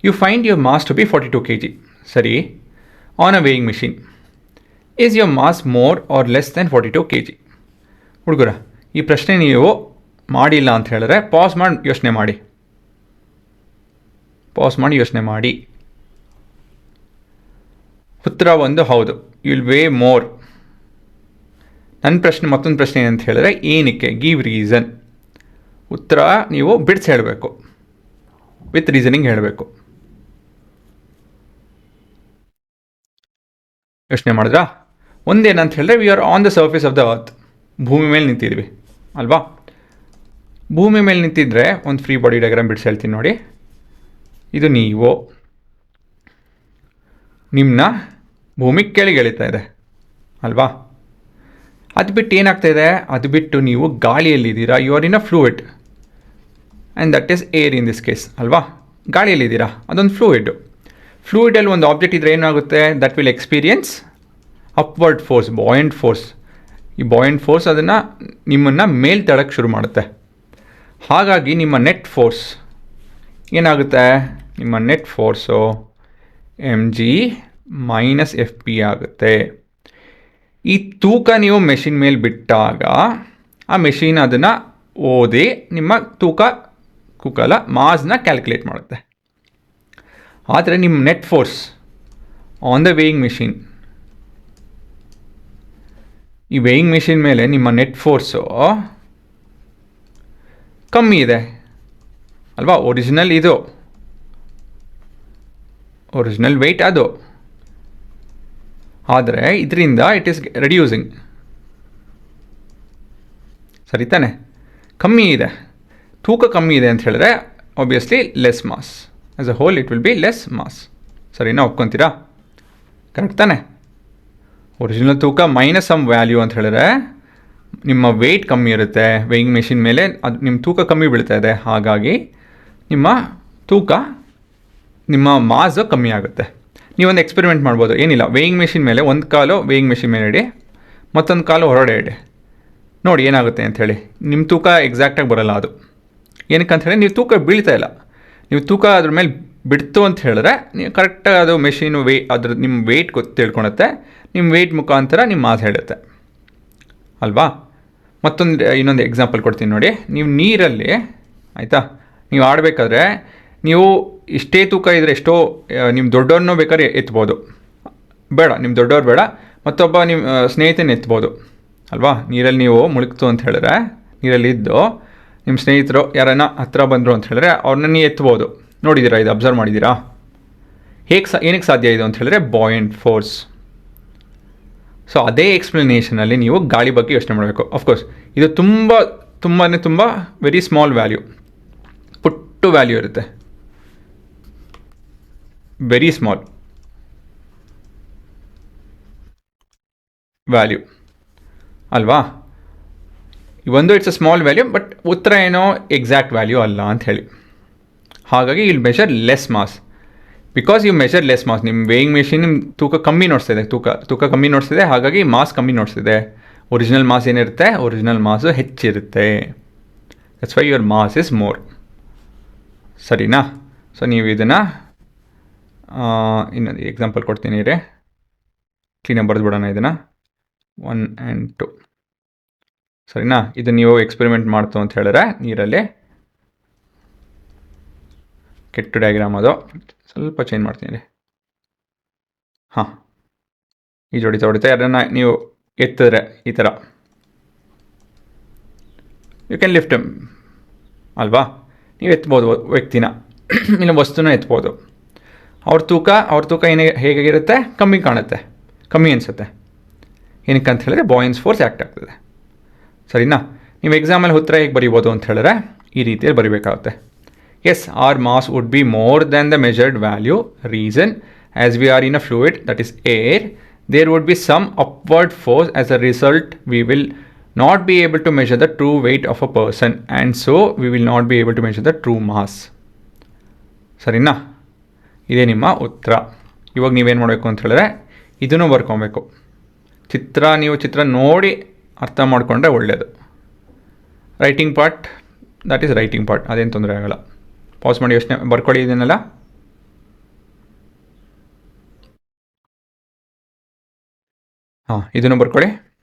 You find your mass to be 42 kg. ಸರಿ. On a weighing machine, is your mass more or less than 42 kg? ಹುಡುಗರ, ಈ ಪ್ರಶ್ನೆ ನೀವು ಮಾಡಿಲ್ಲ ಅಂತ ಹೇಳಿದ್ರೆ ಪಾಸ್ ಮಾಡಿ ಯೋಚನೆ ಮಾಡಿ. ಉತ್ತರ ಒಂದು ಹೌದು, ಯುಲ್ ವೇ ಮೋರ್. ನನ್ನ ಪ್ರಶ್ನೆ, ಮತ್ತೊಂದು ಪ್ರಶ್ನೆ ಏನಂತ ಹೇಳಿದ್ರೆ ಏನಕ್ಕೆ, ಗಿವ್ ರೀಸನ್. ಉತ್ತರ ನೀವು ಬಿಡ್ಸ್ ಹೇಳಬೇಕು, ವಿತ್ ರೀಸನಿಂಗ್ ಹೇಳಬೇಕು. ಯೋಚನೆ ಮಾಡಿದ್ರಾ? ಒಂದೇನಂತ ಹೇಳಿದ್ರೆ we are on the surface of the earth. ಭೂಮಿ ಮೇಲೆ ನಿಂತಿದ್ವಿ ಅಲ್ವಾ? ಭೂಮಿ ಮೇಲೆ ನಿಂತಿದ್ರೆ ಒಂದು ಫ್ರೀ ಬಾಡಿ ಡಯಾಗ್ರಾಮ್ ಬಿಡ್ಸ್ ಹೇಳ್ತೀನಿ ನೋಡಿ. ಇದು ನೀವು, ನಿಮ್ಮನ್ನ ಭೂಮಿ ಕೆಳಗೆ ಎಳಿತಾ ಇದೆ ಅಲ್ವಾ? ಅದು ಬಿಟ್ಟು ಏನಾಗ್ತಾಯಿದೆ, ಅದು ಬಿಟ್ಟು ನೀವು ಗಾಳಿಯಲ್ಲಿದ್ದೀರಾ. You are in a fluid and that is air in this case ಅಲ್ವಾ? ಗಾಳಿಯಲ್ಲಿದ್ದೀರಾ, ಅದೊಂದು ಫ್ಲೂಯಿಡಲ್ಲಿ ಒಂದು ಆಬ್ಜೆಕ್ಟ್ ಇದ್ದರೆ ಏನಾಗುತ್ತೆ, that will experience upward force, buoyant force. ಈ ಬಾಯಂಟ್ ಫೋರ್ಸ್ ಅದನ್ನು ನಿಮ್ಮನ್ನು ಮೇಲ್ ತಳಕ್ಕೆ ಶುರು ಮಾಡುತ್ತೆ. ಹಾಗಾಗಿ ನಿಮ್ಮ ನೆಟ್ ಫೋರ್ಸ್ ಏನಾಗುತ್ತೆ, ನಿಮ್ಮ ನೆಟ್ ಫೋರ್ಸು mg - fp ಆಗುತ್ತೆ. ಈ ತೂಕ ನೀವು ಮೆಷಿನ್ ಮೇಲೆ ಬಿಟ್ಟಾಗ ಆ ಮೆಷಿನ್ ಅದನ್ನು ಓದಿ ನಿಮ್ಮ ತೂಕಲ್ಲ ಮಾಸ್ನ ಕ್ಯಾಲ್ಕುಲೇಟ್ ಮಾಡುತ್ತೆ. ಆದರೆ ನಿಮ್ಮ net force on the weighing machine, ಈ ವೇಯಿಂಗ್ ಮಿಷಿನ್ ಮೇಲೆ ನಿಮ್ಮ ನೆಟ್ ಫೋರ್ಸು ಕಮ್ಮಿ ಇದೆ ಅಲ್ವಾ? ಒರಿಜಿನಲ್ ವೆಯ್ಟ್ ಅದು. ಆದರೆ ಇದರಿಂದ ಇಟ್ ಈಸ್ ರೆಡ್ಯೂಸಿಂಗ್. ಸರಿ ತಾನೆ? ಕಮ್ಮಿ ಇದೆ, ತೂಕ ಕಮ್ಮಿ ಇದೆ ಅಂತ ಹೇಳಿದ್ರೆ obviously less mass. As a whole it will be less mass. ಸರಿನಾ? ಒಪ್ಕೊತೀರಾ? ಕರೆಕ್ಟ್ ತಾನೆ? ಒರಿಜಿನಲ್ ತೂಕ ಮೈನಸ್ ಸಮ್ ವ್ಯಾಲ್ಯೂ ಅಂತ ಹೇಳಿದ್ರೆ ನಿಮ್ಮ ವೆಯ್ಟ್ ಕಮ್ಮಿ ಇರುತ್ತೆ ವೇಯಿಂಗ್ ಮೆಷಿನ್ ಮೇಲೆ, ಅದು ನಿಮ್ಮ ತೂಕ ಕಮ್ಮಿ ಬೀಳ್ತಾ ಇದೆ. ಹಾಗಾಗಿ ನಿಮ್ಮ ಮಾಸ್ ಕಮ್ಮಿ ಆಗುತ್ತೆ. ನೀವೊಂದು ಎಕ್ಸ್ಪೆರಿಮೆಂಟ್ ಮಾಡ್ಬೋದು. ಏನಿಲ್ಲ, ವೇಯಿಂಗ್ ಮೆಷಿನ್ ಮೇಲೆ ಒಂದು ಕಾಲು ವೇಯಿಂಗ್ ಮೆಷಿನ್ ಮೇಲೆ ಇಡಿ, ಮತ್ತೊಂದು ಕಾಲು ಹೊರಗಡೆ ಇಡಿ, ನೋಡಿ ಏನಾಗುತ್ತೆ ಅಂಥೇಳಿ. ನಿಮ್ಮ ತೂಕ ಎಕ್ಸಾಕ್ಟಾಗಿ ಬರೋಲ್ಲ ಅದು. ಏನಕ್ಕಂತ ನೀವು ತೂಕ ಬೀಳ್ತಾ ಇಲ್ಲ. ನೀವು ತೂಕ ಅದ್ರ ಮೇಲೆ ಬಿಡ್ತು ಅಂತ ಹೇಳಿದ್ರೆ ನೀವು ಕರೆಕ್ಟಾಗಿ ಅದು ಮೆಷಿನು ನಿಮ್ಮ ವೆಯ್ಟ್ ತಿಳ್ಕೊಳುತ್ತೆ. ನಿಮ್ಮ ವೆಯ್ಟ್ ಮುಖಾಂತರ ನಿಮ್ಮ ಮಾಸ್ ಹೇಳುತ್ತೆ ಅಲ್ವಾ? ಇನ್ನೊಂದು ಎಕ್ಸಾಂಪಲ್ ಕೊಡ್ತೀನಿ ನೋಡಿ. ನೀವು ನೀರಲ್ಲಿ, ಆಯಿತಾ, ನೀವು ಆಡಬೇಕಾದ್ರೆ ನೀವು ಇಷ್ಟೇ ತೂಕ ಇದ್ದರೆ ನಿಮ್ಮ ದೊಡ್ಡವ್ರನ್ನೂ ಬೇಕಾದ್ರೆ ಎತ್ಬೋದು. ನಿಮ್ಮ ದೊಡ್ಡವ್ರು ಬೇಡ, ಮತ್ತೊಬ್ಬ ನಿಮ್ಮ ಸ್ನೇಹಿತನ ಎತ್ಬೋದು ಅಲ್ವಾ? ನೀರಲ್ಲಿ ನೀವು ಮುಳುಗ್ತು ಅಂತ ಹೇಳಿದ್ರೆ, ನೀರಲ್ಲಿದ್ದು ನಿಮ್ಮ ಸ್ನೇಹಿತರು ಯಾರನ್ನ ಹತ್ರ ಬಂದರು ಅಂತ ಹೇಳಿದ್ರೆ ಅವ್ರನ್ನ ನೀವು ಎತ್ಬೋದು. ನೋಡಿದ್ದೀರಾ? ಇದು ಅಬ್ಸರ್ವ್ ಮಾಡಿದ್ದೀರಾ? ಏನಕ್ಕೆ ಸಾಧ್ಯ ಇದು ಅಂತ ಹೇಳಿದ್ರೆ ಬಾಯಂಟ್ ಫೋರ್ಸ್. ಸೊ ಅದೇ ಎಕ್ಸ್ಪ್ಲನೇಷನಲ್ಲಿ ನೀವು ಗಾಳಿ ಬಗ್ಗೆ ಯೋಚನೆ ಮಾಡಬೇಕು. ಅಫ್ಕೋರ್ಸ್ ಇದು ತುಂಬ ವೆರಿ ಸ್ಮಾಲ್ ವ್ಯಾಲ್ಯೂ, ಪುಟ್ಟು ವ್ಯಾಲ್ಯೂ ಇರುತ್ತೆ, ವೆರಿ ಸ್ಮಾಲ್ ವ್ಯಾಲ್ಯೂ ಅಲ್ವಾ? It's a small value, but ಉತ್ತರ ಏನೋ ಎಕ್ಸಾಕ್ಟ್ ವ್ಯಾಲ್ಯೂ ಅಲ್ಲ ಅಂತ ಹೇಳಿ. ಹಾಗಾಗಿ ಇಲ್ಲಿ measure less mass. Because you measure less mass, ನಿಮ್ಮ ವೇಯಿಂಗ್ ಮೆಷಿನ್ ನಿಮ್ಮ ತೂಕ ಕಮ್ಮಿ ನೋಡಿಸ್ತಿದೆ, ಹಾಗಾಗಿ ಮಾಸ್ ಕಮ್ಮಿ ನೋಡಿಸ್ತಿದೆ. ಒರಿಜಿನಲ್ ಮಾಸ್ ಏನಿರುತ್ತೆ, ಒರಿಜಿನಲ್ ಮಾಸು ಹೆಚ್ಚಿರುತ್ತೆ. That's why your mass is more. ಸರಿನಾ? ಸೊ ನೀವು ಇದನ್ನು ಇನ್ನೊಂದು ಎಕ್ಸಾಂಪಲ್ ಕೊಡ್ತೀನಿ ರೀ, ಕ್ಲೀನಾಗಿ ಬರೆದ್ಬಿಡೋಣ ಇದನ್ನು. 1 and 2 ಸರಿನಾ? ಇದು ನೀವು ಎಕ್ಸ್ಪೆರಿಮೆಂಟ್ ಮಾಡ್ತು ಅಂತ ಹೇಳಿದ್ರೆ ನೀರಲ್ಲಿ, ಕೆಟ್ಟ ಡಯಾಗ್ರಾಮ್ ಅದು, ಸ್ವಲ್ಪ ಚೇಂಜ್ ಮಾಡ್ತೀನಿ ರೀ. ಹಾಂ, ಹೊಡಿತಾ ಅದನ್ನು ನೀವು ಎತ್ತಿದ್ರೆ ಈ ಥರ ಯು ಕ್ಯಾನ್ ಲಿಫ್ಟ್ ಅಲ್ವಾ? ನೀವು ಎತ್ಬೋದು ವ್ಯಕ್ತಿನ, ಇಲ್ಲ ವಸ್ತುನ ಎತ್ಬೋದು. ಅವ್ರ ತೂಕ ಹೇಗಿರುತ್ತೆ, ಕಮ್ಮಿ ಅನಿಸುತ್ತೆ. ಏನಕ್ಕೆ ಅಂತ ಹೇಳಿದ್ರೆ ಬಾಯನ್ಸ್ ಫೋರ್ಸ್ ಆ್ಯಕ್ಟ್ ಆಗ್ತದೆ. ಸರಿನಾ? ನೀವು ಎಕ್ಸಾಮಲ್ಲಿ ಉತ್ತರ ಹೇಗೆ ಬರೀಬೋದು ಅಂತ ಹೇಳಿದ್ರೆ ಈ ರೀತಿಯಲ್ಲಿ ಬರೀಬೇಕಾಗುತ್ತೆ. Yes, our mass would be more than the measured value. Reason, as we are in a fluid that is air, there would be some upward force. As a result we will not be able to measure the true weight of a person, and so we will not be able to measure the true mass. ಸರಿನಾ? ಇದೇ ನಿಮ್ಮ ಉತ್ತರ. ಇವಾಗ ನೀವೇನು ಮಾಡಬೇಕು ಅಂತ ಹೇಳಿದ್ರೆ ಇದನ್ನು ಬರ್ಕೊಬೇಕು. ನೀವು ಚಿತ್ರ ನೋಡಿ ಅರ್ಥ ಮಾಡಿಕೊಂಡ್ರೆ ಒಳ್ಳೆಯದು. Writing part, that is writing part, ಅದೇನು ತೊಂದರೆ ಆಗೋಲ್ಲ. ಪಾಸ್ ಮಾಡಿ ಯೋಚನೆ ಬರ್ಕೊಳ್ಳಿ ಇದನ್ನೆಲ್ಲ. ಹಾಂ ಇದನ್ನು ಬರ್ಕೊಳ್ಳಿ.